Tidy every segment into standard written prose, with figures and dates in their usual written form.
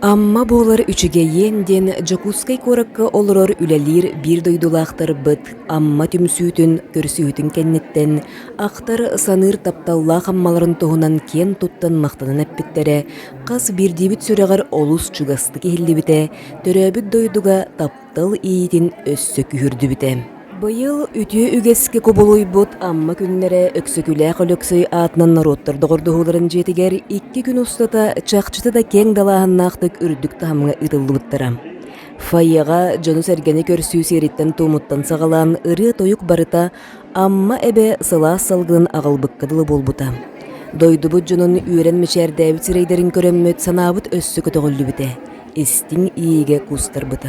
Amma bolar üçüge yendен Jakutskay korakka oluror ülelir bir doydulaqtar bıt, amma tümsütün, körsütün kennetten, aqtar sanır taptalla qammaların tohunan ken tuttan maqtanan eppitlere, qas bir dibit süreğar olus çugaslı kehilli bite, töröbüt doyduga taptal iyitin össök ühürdü bite. Bayıl ütüye ügeske kobuluybut amma günlere öksöküle qölöksöy atынан narottar doğurduğuların jetiger 2 gün ustata çaqçıtı da keng dalahannaqtık ürdük tahamga ıtıllı bıttaram. Fayyaga jonu sergeni körsүү seritten tuumuttan sağalan ırı toyuk barıta amma ebe sıla salgın ağılbıkkadılı bolbuta. Doydubu jonun ürenmişer David Sireyderin körömmöt sanabıt össökö tögöllü bite. Istin iyige kustar bıta.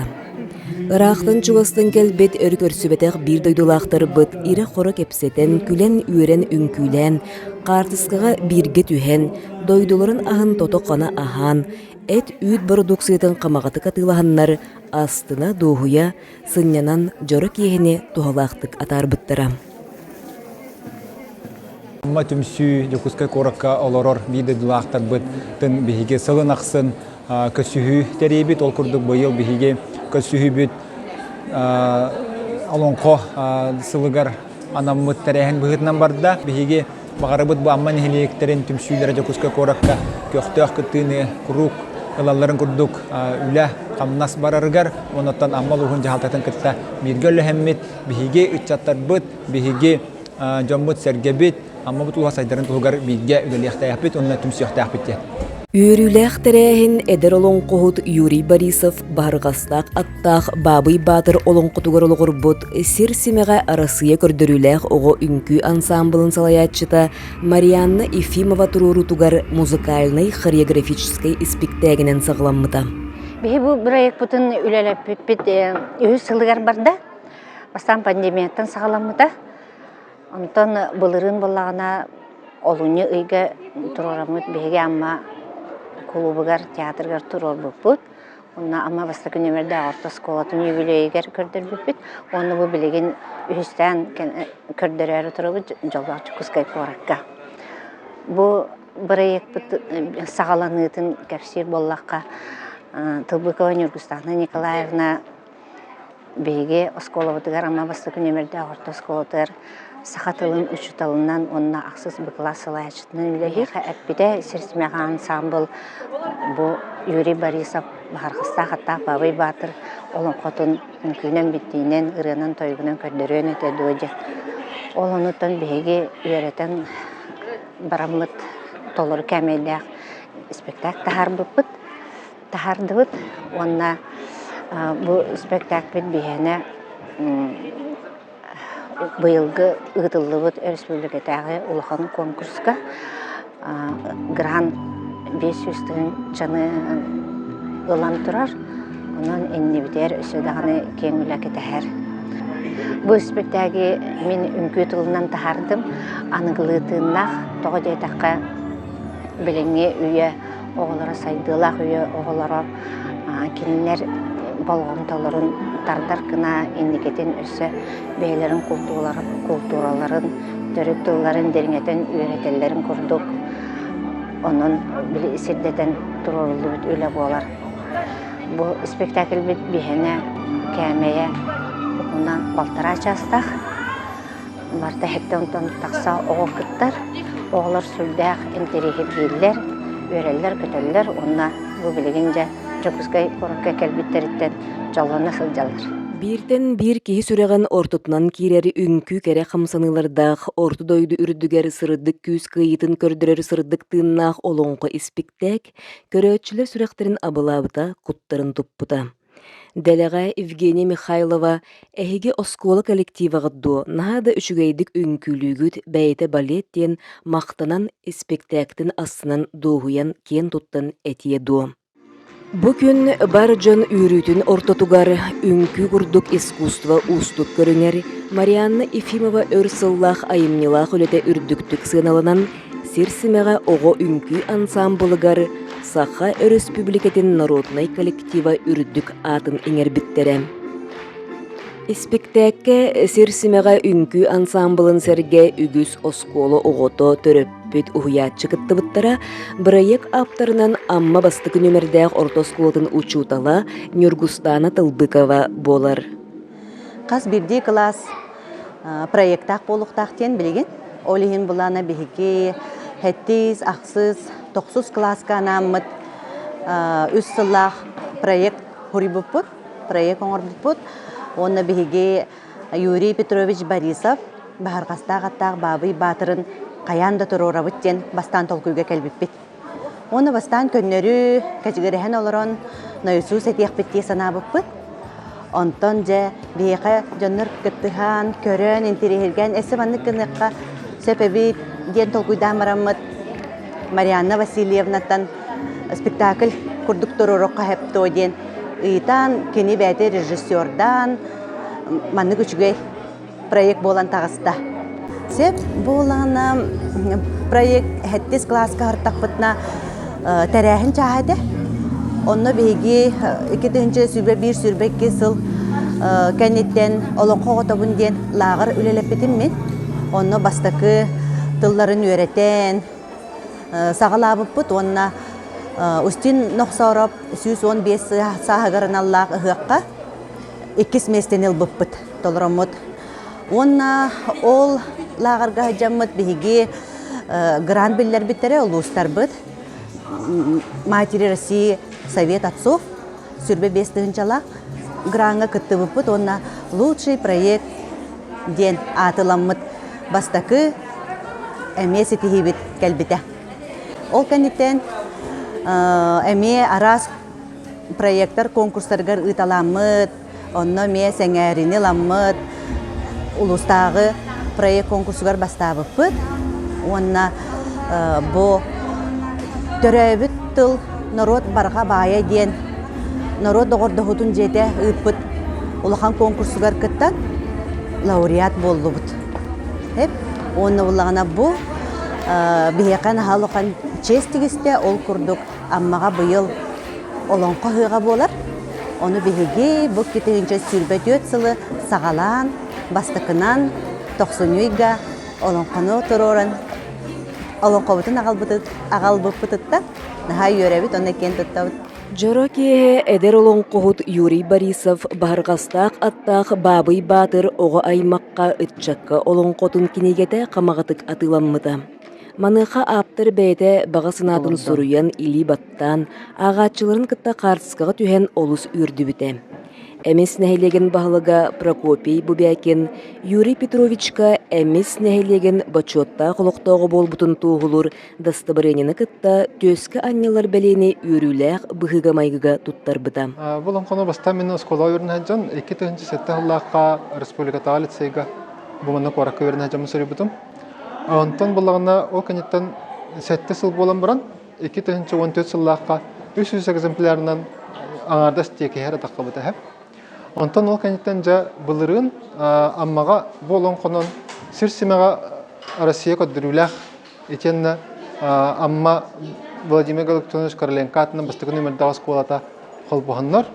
Iraqtan çugastan kelbet örkörsübeteq bir doydulaqtar bıt ire xora kepseten külen üren ünkülen, qartıskaga birge tühen, doyduların ahın totoqana ahan, et üt produksiyatan qamaqatı katılahanlar astına doğuya sınyanan jorok yehine tuhalaqtık atar bıttara. Amma tümsü Jakutskay korakka oloror bir doydulaqtar bıt tın bihige sılın aqsın kösühü teribit ol kurduk bayıl bihige kösühübüt alonqo sılıgar anamıt terehen bıhıtnan barda bihige bağarabıt bu amma neheliyeklerin tümsüylere Jakutskay korakka köxtöq kıtını kuruk ılalların kurduk üle qamnas barargar onottan amma luhun jahaltatan kıtta mirgölle hemmet bihige ıçattar bıt bihige jombut sergebit amma bu saydarın tulgar bilge üdeliyaqta yapıt onna tümsüyaqta yapıt. Üürüleq terehin eder olonqohut Yuri Borisov barğastaq attaq Babıy Batır olonqotugar olğurbut sir simeğe arasıya kördürüleq oğo ünkü ansamblın salayatçıta Marianna Efimova tururutugar muzikalnay xoreografichskay ispektaginen sağlanmıta. Bihi bu proyekt butun ülelepit ühü sılıgar barda bastan pandemiyattan sağlanmıta. Ondan bılırın bolağına olunyu ıyga tururamıt bihi amma klubugar, teatrgar turor buput. Onna amma bastak üniversite orta skolatın yübüleyger kördür buput. Onu bu bilegen üstten kördüreri turu jollar Jakutskay korakka. Bu proyekt sağlanıtın kapsir bollaqqa Tılbыкова Нюргустана Николаевна беге осколоватыгар amma bastak üniversite orta skolatыр Сахатылын учуталынан онна ақсыз быкла сылайчытын үлехи әппіде сірсімеға ансамбл bu Yuri Borisov бағарғыста қаттақ Babıy Batır олон қотын күнен біттейінен ұрынан тойғынан көрдірен өте дөйді. Олонуттан беге үйеретін барамлыт толыр кәмелдәқ спектак тахардыбыт. Онна bu спектакль бейіне быйылгы ытыллыбыт республикатагы улахан конкурска гран 500 жаны ылан турар. Онан энни битер өсөдаганы кең үләкетәһәр. Бу спектакль мен үңкү тылынан тахардым. Аныгылытыннах тогодетакка билеңе үйе оголора сайдылак үйе оголора кинилер болгонтолорун тардар кына индикетин өсө бейлерин культураларын төрөк тылларын дереңетен үйрөтелерин курдук. Онун били сирдетен турулубут үлө болар. Бу спектакль бит бихене кемeye ona baltara çastaq. барта хетте онтон такса оҕо кыттар, оҕолор сүрдээх интериэхит бииллер, үөрэллер, көтөллер, онна бу билигинже Жокускай коракка келбиттериттен жоллана сылдьалар. Биртен бир киһи сүрэгэн ортутунан киирери үңкүү кэре хамсанылардаах орту дойду үрдүгер сырыдык күүс кыйытын көрдөрөр сырыдык тыыннаах олоңко испиктээк, көрөөчүлэр сүрэхтерин абылаабыта куттарын туппута. Делега Евгения Михайлова эһиги оскуола коллективаҕыдду наһаада үчүгэйдик үңкүүлүүгүт бэйэтэ балет диэн махтанан испектээктин астынан дууһуян киэн туттан этие дуо. Бу күн бар дьон үүрүүтүн ортотугар үңкүү курдук искусство устук көрүңер Марианна Ефимова өр сыллаах айымнылаах үлете үрдүктүк сыналанан сирсимега ого үңкүү ансамблыгар Саха Республикатын народный коллектива үрдүк атын иңербиттере. Испектээкке сирсимега үңкүү ансамблын серге үгүс осколо огото төрөппүт уһуяатчы кыттыбыттара проект аптарынан амма бастыкы нөмердээх ортосколотун учуутала Нюргустана Тылбыкова болар. Қас бирди класс проекттақ болуқтақ тен білеген. Олихин булана бихики хеттиз, ақсыз, тоқсыз класска анаммыт үс сыллақ проект хурибуппут, проект оңорбуппут. Онна бихиге Юрий Петрович Борисов бахарқастақ аттақ бабый батырын қаянда тұрорабыт тен бастан толкуйга кәлбіппет. Оны бастан көннөрі кәчігіріхен олырын нойсу сәтеқ бітте санабыппыт. Онтон же бейқа жонныр кыттыхан, көрін, интерегерген, әсі манны кыныққа сөпәбі ден толкуйдан мараммыт Марианна Васильевнаттан спектакль курдук тұрорыққа хэпто ден. Ыйтан кені бәді режиссердан манны күчігей проект болан тағыста. Сеп болана проект хэттес класска хартақпытна тәрәхін чағады. Онно беги 2-нче сүрбе 1 сүрбе 2 сыл кәнеттен олонқо отобун ден лагыр үлелеппетим мен. Онно бастакы тылларын үйрәтен сагалабыппыт. Онна устин нохсороп 115 сагырын аллах ыгыкка 2 местен элбыппыт толромот. Онна ол лагырга жаммыт беги гран биллер биттере улустарбыт. Матери России Совет отцов сүрбе 5-нчала гранга кыттыбыппыт. Онна лучший проект ден атыламмыт бастакы эмеси тихибит кәлбите. Ол кәнеттен эме арас проекттар конкурстаргар ыталаммыт. Онно ме сәңәрини ламмыт. Улустагы проект конкурсугар бастабыппыт. Онна бо төрөбүт тыл народ барға бая ден народ доғырдығытын жете ыппыт улахан конкурсугар кыттан лауреат боллубут. Оны улағана бұл бейеқан халуқан честігісте ол күрдік аммаға бұйыл олонқа хыға болар. Оны бейге бұл кетігінше сүрбе 4 сылы сағалан, бастықынан 90-үйга олонқаны тұрорын олонқабытын ағалбыппытытта наха йөрәбит оны кен туттабыт. Жороке эдер олонқоһут Юрий Борисов баһаргастаах аттаах бабый баатыр оҕо аймакка ытчакка олонқотун кинигете камагатык атыламмыта. Маныха аптыр бэйте бага сынаатын суруян или баттан ағатчыларын кытта картыскага түһэн олус үрдүбүте. Эмес нэһилеген баһылыга Прокопий Бубякин Юрий Петровичка эмес нэһилеген бачотта холоктоого болбутун туухулур дастабырыняны кытта төскө аннялар белени үрүлээх быһыга майгыга туттарбыта. Бұл онқоны бастан мен скола өрінәжін 2-нче сетте хыллаққа республиката лицейга бұманы қораққа өрінәжін мұсыры бұтым. Онтан бұлағына ол кәнеттен сетте сыл болан бұран 2-нче 14 сыллаққа 300 экземплярынан аңарда стеке хәрі таққа бұты әп. Онтан ол кәнеттен жа бұлырын аммаға бұл онқонын сірсімеға Россия көддіруләқ етенні амма Владимир Галактонович Короленко атынан бастығы нөмірді сколата қолбағынлар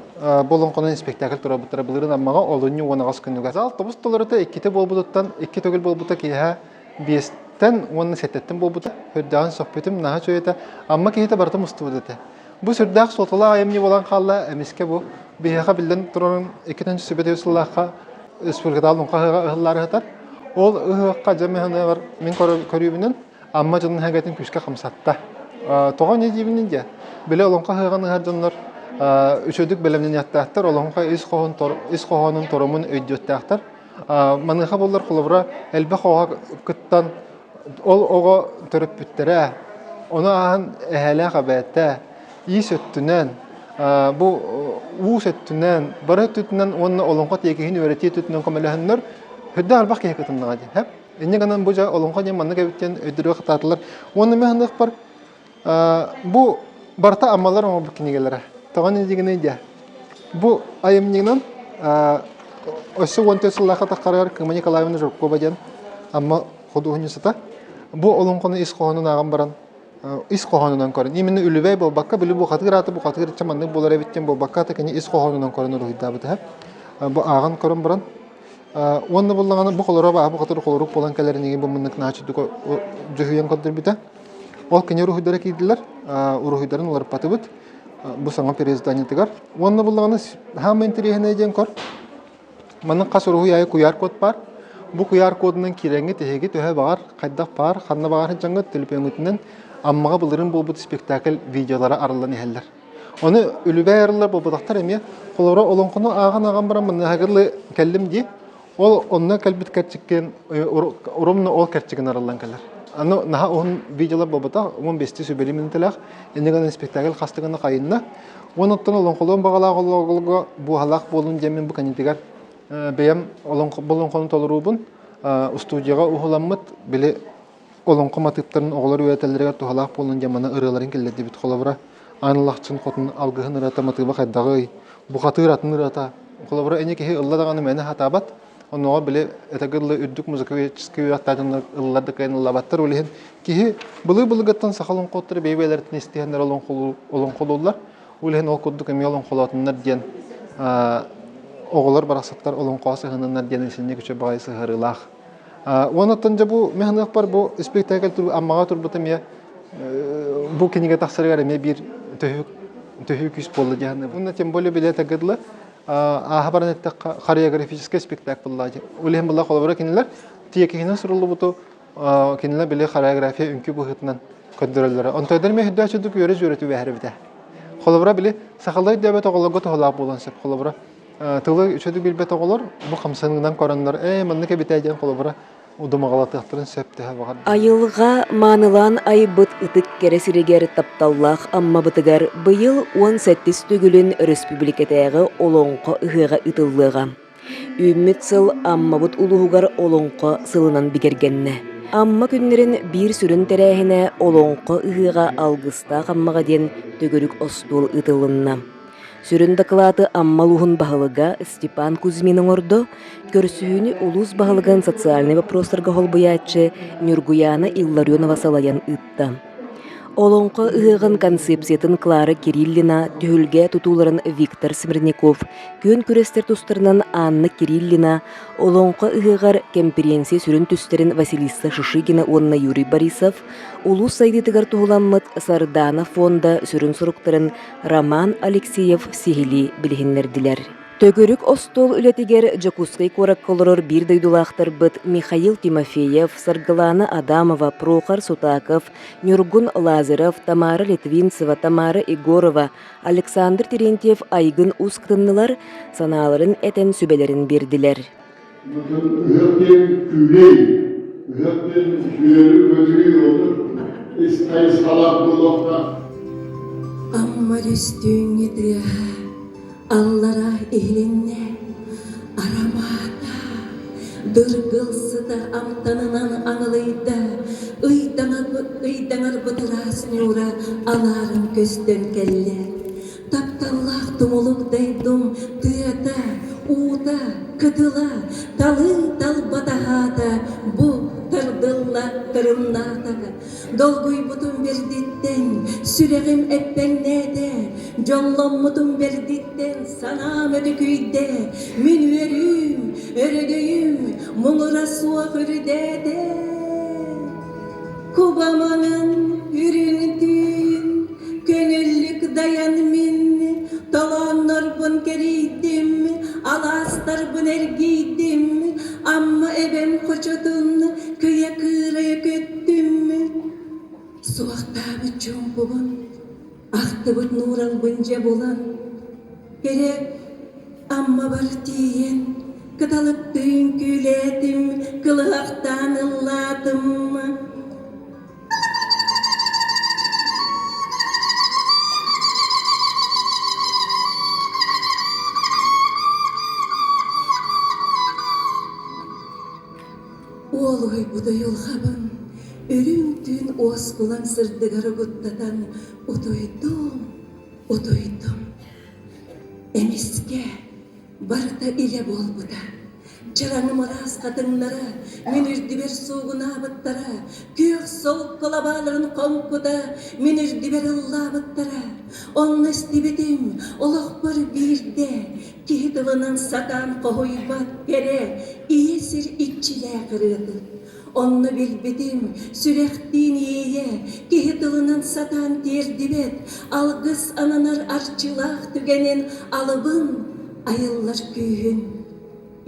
бұл онқонын спектакль тұра бұттыра бұлырын аммаға олыны оңағас күнігіз. Ал тобыс толырыты 2 болбұдыттан 2 төгіл болбұта кейі 5-тен оны сеттеттен болбұта көрдіғын соқпетім наға чөйеті амма кейті барды мұсты бұдыты. Бұл сүрдәқ сотыла айымне болан қалла әмеске бұл бейеға білден тұрының 2-нче сүбет өсіллаққа республикада алынға ұғылары ғытар. Ол ыһыакка жамыһаныгар мен көрүбүнөн амма жонун хагатын күскө камсатта. Тогон эдибинин же. Биле олонка хыганы харжоннор үчөдүк белемнен яттаактар, олонка ис коонун торомун өйдөттаактар. Маныха боллар кулубра элбе коога кыттан ол ого төрөппүттере. Оны ахан эхеле кабетте ис өттүнөн бу уус өттүнөн бары өттүнөн онна олонка текехин өретти өттүнөн камелехнер хөдө албак кекетиннага же. Хеп эне ганан бу жа олонка же манны кебиттен өдүрө кататылар. Оны механдык бар бу барта амалар оңо бу кинигелере. Тогон дигене же. Бу айымнигнан осы 14 сыллаха таққарар Кыма Николаевна Журко баден амма худугуньюсата бу олонкону ис коонун аган баран ис коонунан көрөн именно үлүбей болбакка билүү бу катыгыраты бу катыгыр чаманды болар эбиттен болбакка текени ис коонунан көрөн руйда бут бу аган көрөн баран онда боллаганы бу колора бу катыр колорук болан келеринеги бу мындык начыдык жөһүйен кадыр бите ол кене рухидара кийдилер урухидарын улар патыбыт бу саңа перездании тигар онда боллаганы хам интерехне ден көр Манын касыруу яй QR код бар. Бу QR кодунун киреңи теги төһө багар, кайдак бар, ханна багар жаңга телефонунан аммага булырын болбут спектакль видеолары арылан эхеллер. Оны үлүбай арылар болбутактар эме, колора олонкону аган баран мына хагырлы келдим ди. Ол онна калбит качыккен, урумны ол качыгын арылан келер. Аны наха он видеолар болбута, 15 сөбели минутлак, эндеген спектакль кастыгына кайынна. Онуттан олонколон багалагылга бу халак болун жемин бу канитигар бәям олонкону толурубун студияга ухуламмыт биле олонко матыптарын оголор үетелерге тухалак болун жамана ырыларын келди бит холобра анлахчын котун алгыхын ырата матыба кайдагы бу катыратын ырата холобра энеки ылладаганы мене хатабат онога биле этагылы үддүк музыкалический аттажын ылларды кайын лабаттар улehen ки булы-булыгаттан сахалон коттыр бейбелердин истегендер олонколулар улehen ол коддук эми олонколотуннар ден оголор барасаттар олонкосы хыныннар денесинне күчө багай сыгырылах. Онотон же бу механик бар бу спектакль тур аммага турбута ме бу кениге таксыргар эме бир төһүк күс болду жаны. Бунда тем более билете гыдлы хабарнетте хореографический спектакль болду. Улем булла колобора кинилер тиекине сурулу буту кинилер биле хореография үнкү бухытынан көндөрөлөр. Онтойдор ме хөддөчүдүк өрө-жөрөтү бәһәрбите. Колобора биле сахалдай дәбет оголого тохлап болансып колобора Тылы үчөдү билбет оголор, бу камсаңынан короннор, манныке битәҗән колобра, удумагалатыктырын сөптә багар. Айылга манылан айбыт ытык кересирегер тапталлах амма бытыгар быйыл 17 түгүлүн республикатагы олонко ыгыга ытыллыга. Үммит сыл амма бут улуугар олонко сылынан бигергенне. Амма күннерин бир сүрүн терәһине олонко ыгыга алгыста каммага ден төгөрүк остул ытылынна. Сүрін доклады аммалуғын бағылыға Степан Кузьминің орды, көрсүйіні улус бағылыған социальный вопростарға холбыячы Нюргуяна Илларионова салаян ытта. Олонқы ығығын концепциятын Клара Кириллина, түйілге тутуларын Виктор Смирников, көн күрестер тустарынан Анна Кириллина, олонқы ығығар конференция сүрін түстерін Василиса Шишигина, онна Юрий Борисов, улус сайдытыгар туғыламмыт Сардана фонда сүрін сұруқтарын Роман Алексеев сихили білгенлерділер. Төгөрүк остол үлетигер Жакускай корак колорор бир дойдулақтар быт Михаил Тимофеев, Саргалана Адамова, Прохор Сутаков, Нюргун Лазаров, Тамара Литвинцева, Тамара Егорова, Александр Терентьев айгын ускытыннылар саналарын этен сүбелерин бердилер. Аллара иленне арамата дыргылсыда амтанынан аңылыйда ыйдаңар бытырас нюра аларын көстөн келле тапталлах тумулугдай дум тыата ута кытыла талы талбатахата бу тырдылла тырымнатага долгуй бутун бердиттен сүрегим эппеңнеде жолломмутун бердиттен санам өтүкүйде мен өрөгөйүм муңура суа хүрдеде кубаманын үрүндүн көнүллүк даян мен толоннорбун керийдим аластарбын эргийдим амма эбем кочоту Ақтабы чумпубын, ақтыбыт нурал бынжа болан, керек амма бар тиен, кыталыктын күлетим, кылыақтан ыллатым. Олой будай олхабын, өрүн түн ос булан сырдыгары гуттатан утойдум. Эмиске барыта иле болбута. Чараңы марас катыңнара, мен үрдібер суғын абыттара, күйік соғып колабаларын қомкуда, мен үрдібер ыллабыттара. Онны стебетім, олық бір бірде, кейділінен сатан қойбат кере, иесір итчіле қырыды. Онны білбетім, сүректін ие, кейділінен сатан тердібет, алғыз ананар арчылақ түгенен алыбын, айыллар күйін.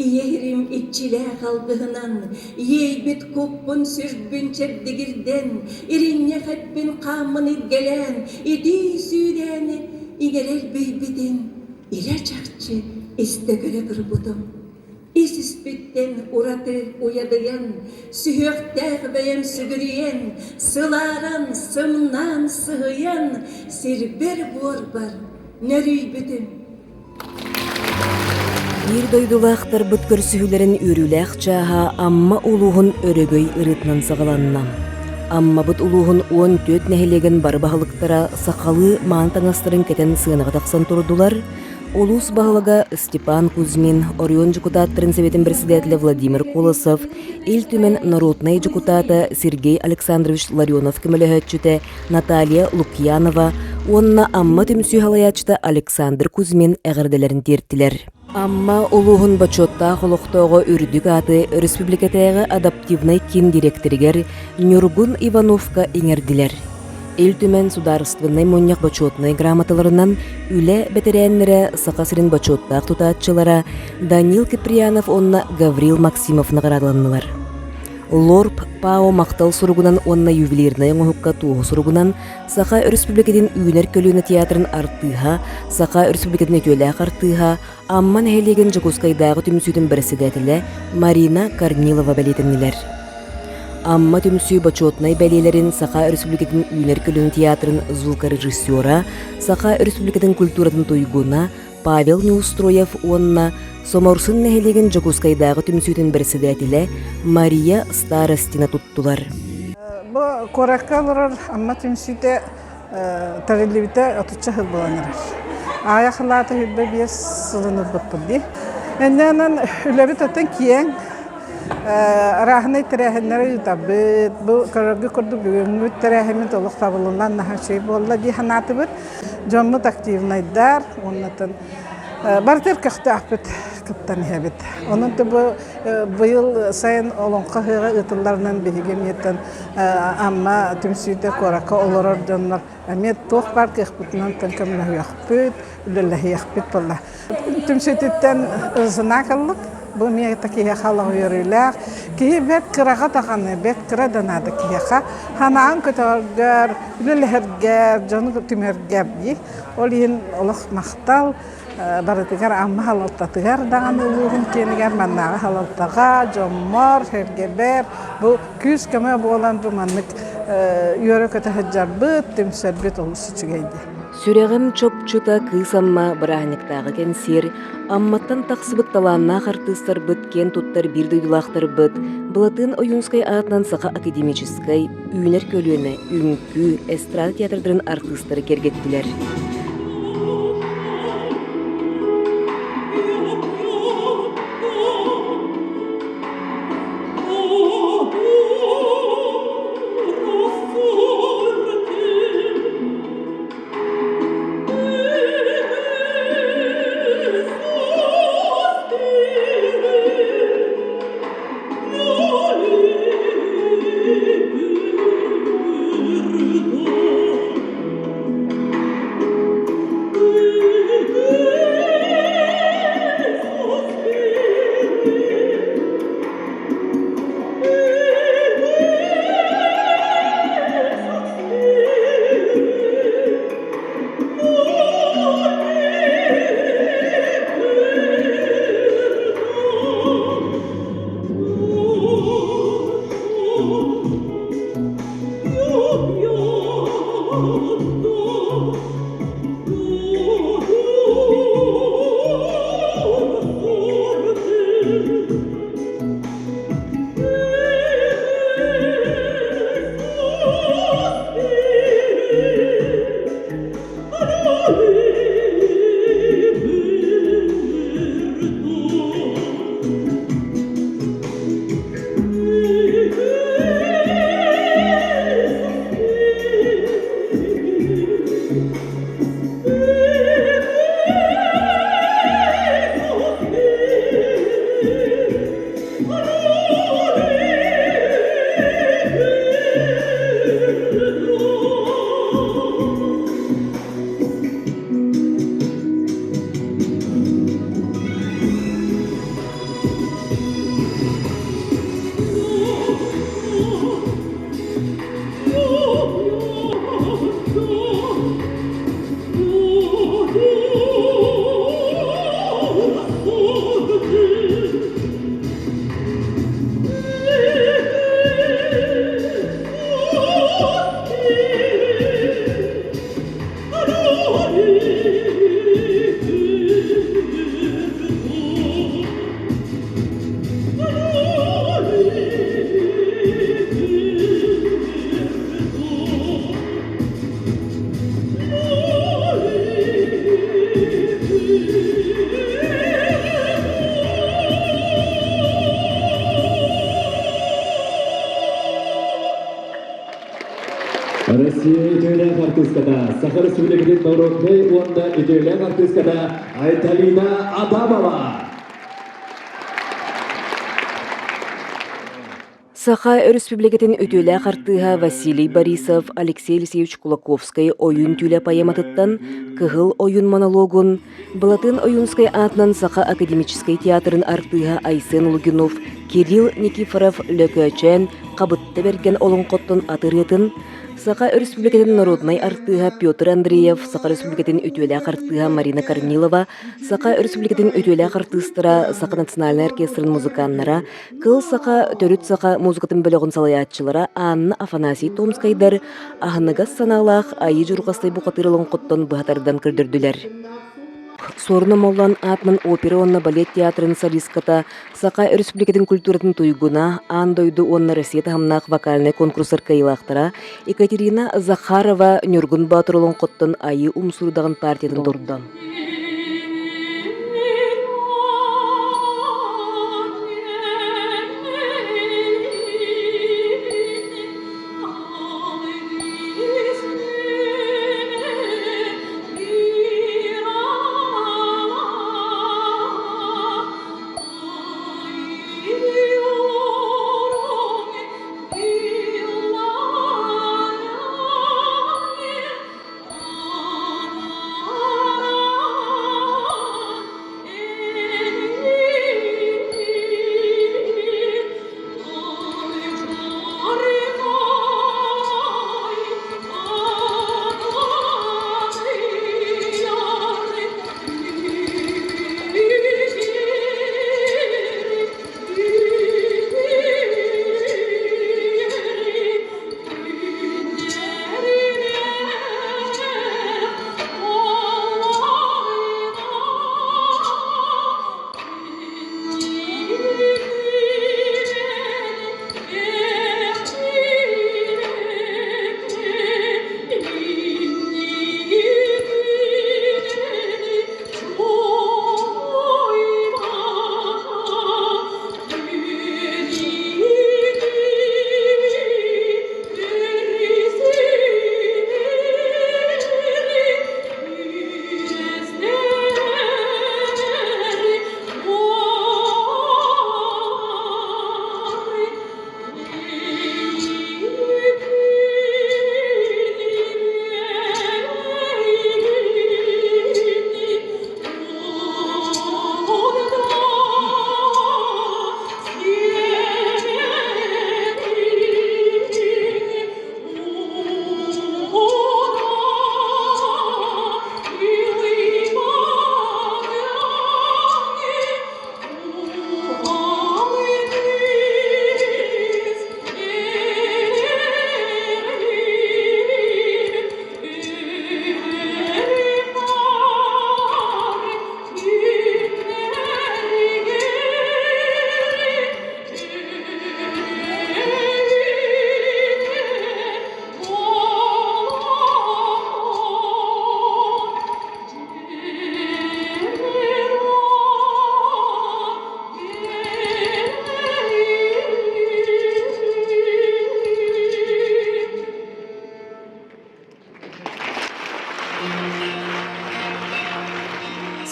Иерим итчиле қалдығынан, ейбет көппін сүрбін чердігірден, иринне қаппен қамын иргелен, иди сүйрені игерел бейбеден, ире чақчы істегілі кірбудым. Ис іспеттен ураты уядыян, сүйөктәғ бәйім сүгіріен, сыларан сымнан сығыян, сербер бор бар, нөрүй бітім. Бир дойдулақтар бұт көрсүхілерін үріләқ чаға амма улуғын өрөгөй ырытнан сағаланнам. Амма бұт улуғын 14 нәхелеген барбағылықтара сақалы маантаңастырын кетен сығыныға тақсан тұрдулар. Улус бағылыға Степан Кузьмин, Орион депутаттарын Советин председателі Владимир Колосов, Илтүмен народный депутаты Сергей Александрович Ларионов кемеліхетчіті Наталья Лукьянова, онна амма түмсүй халаячты Александр Кузьмин әғірделерін терттілер. Амма улуғын бачотта холоқтоғы үрдік аты республикатайғы адаптивный кин директоригер Нюргун Ивановка иңерділер. Элтүмен сударственный моньяк бачотный грамоталарынан үле бетерәннері сақасырын бачоттақ тұтатчылара Данил Киприянов онна Гаврил Максимов нағырадыланылар. Лорп ПАО мақтал суругунан онна ювелирна яңуһукка туғы суругунан Саха Республикадин үйнер көліні театрын артыға, Саха Республикадин өтөләқ артыға, амман әйлеген Жакускайдағы түмсүйдің председателі Марина Корнилова бәлетінілер. Амма түмсүй бачотнай бәлелерін Саха Республикадин үйнер көліні театрын звукорежиссера, Саха Республикадин культурадын туйгуна Павел Неустроев онна Соморсын нәхелеген Жакускайдағы түмсүйдің председателі Мария Старостина туттулар. Бұл кораккалар амма түмсүйді тарелебіті отуча хыл боланырар. Аяқылаты хүлбе бес сылыныр бұппылды. Әннен үләбі тәттен киен рахынай тәрәхінлері ütабыд. Бұл көргі көрді бүгінгі тәрәхімін толық табылынан наға шей болла дей ханаты бір. Жоммыт активнайдар, оннатын бартер көқті ақпет кыптан хәбет. Оның да бұйыл сайын олонқа хыға ұтыларынан бейгем еттен амма түмсүйді қорақа оларар жонлар. Әмет тоқ бар кеқпітінен тәнкімлі яқпет, үлілі яқпет болла. Түмсүйдеттен ұзына қалық. Бұл мен такие халық үйірілер. Кейі бәт қыраға тағаны, бәт қыра данады кейіға. Ханағын көтәргер, үлілігергер, жоны түмергер бей. Ол ең олық мақтал. Барытыгар амма халалтатыгар даған ұлығын кенігер маннаға халалтаға, жоммор, хергебер. Бұл күз көмі болан бұманлық үйірі көті хыджар бұд, түмсер бұд олысы чүгейді. Сүрегім чопчута кысамма бұрағынықтағы кенсер, амматтан тақсыбыт таланна қартыстар бұд кен туттар бір дойдулақтар бұд, бұлатын Оюнскай атынан Саха академическай, үйнер көліні, үңкі, эстрада театрдарын артыстары кергеттілер. Россия ütüylek artistkada, Sakha Respublikasının Narodnay Onda ütüylek artistkada Aytalina Adamova. Саха Республикатын өтөлі қартыға Василий Борисов, Алексей Алексеевич Кулаковский ойын түйлі поэматыттан кығыл ойын монологун, Балатын ойынскай атынан Саха академический театрын артыға Айсен Лугинов, Кирилл Никифоров лөкөчен қабытты берген олың қоттын атырытын, Саха Республикатын народнай артыға Петр Андреев, Саха Республикатын өтөлі қартыға Марина Корнилова, Саха Республикатын өтөлі қартыстыра Саха национальный оркестрын музыканнара, кыл Саха төрүт Саха музыкатын бөлігін салаятчылара Анна Афанасий Томскайдар ахыныгас саналақ айы жұрғастай бұқатырылың қоттон бұхатардан кірдірділер. Сорны моллан атман опера онна балет театрын солистката Саха Республикатын культуратын туйгуна андойду онна Россия тахамнақ вокальный конкурсар кайылақтара Екатерина Захарова Нюргун Батырылың қоттон айы умсурдағын партиятын тұрдан.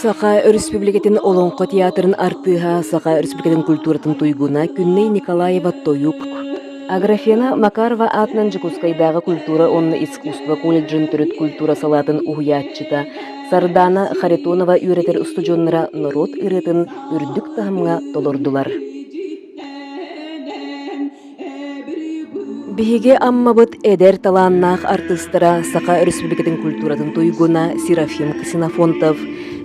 Саха Республикатын Олонко театрын артыға Саха Республикатын культуратын туйгуна Күнней Николаева Тоюк. Аграфена Макарова атынан Жакускайдағы культура онны искусство колледжин түріт культура салатын уғиятчыта. Сардана Харитонова үйретер студионнара народ иретін үрдік тахымға толордулар. Биһиге аммабыт эдер талааннаах артыстыра Саха Республикатын культуратын туйгуна Серафим Ксенофонтов,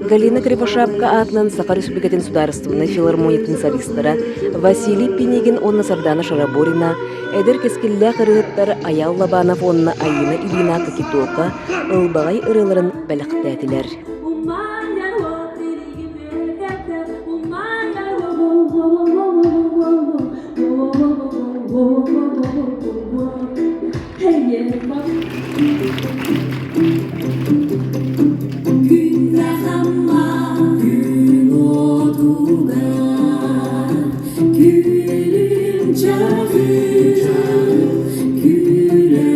Галина Кривошапка атынан Саха Республикатын сударственный филармониятын солистара Василий Пинегин онна Сардана Шараборина, эдер кескиллä кырыыттар Аял Лабанов онна Айына Ирина Кокитока ылбагай ырыларын бэлэхтээдилэр. Güler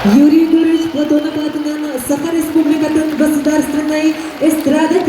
Юрий Григорьевич Платонов атынан Саха Республикатын государственной эстрада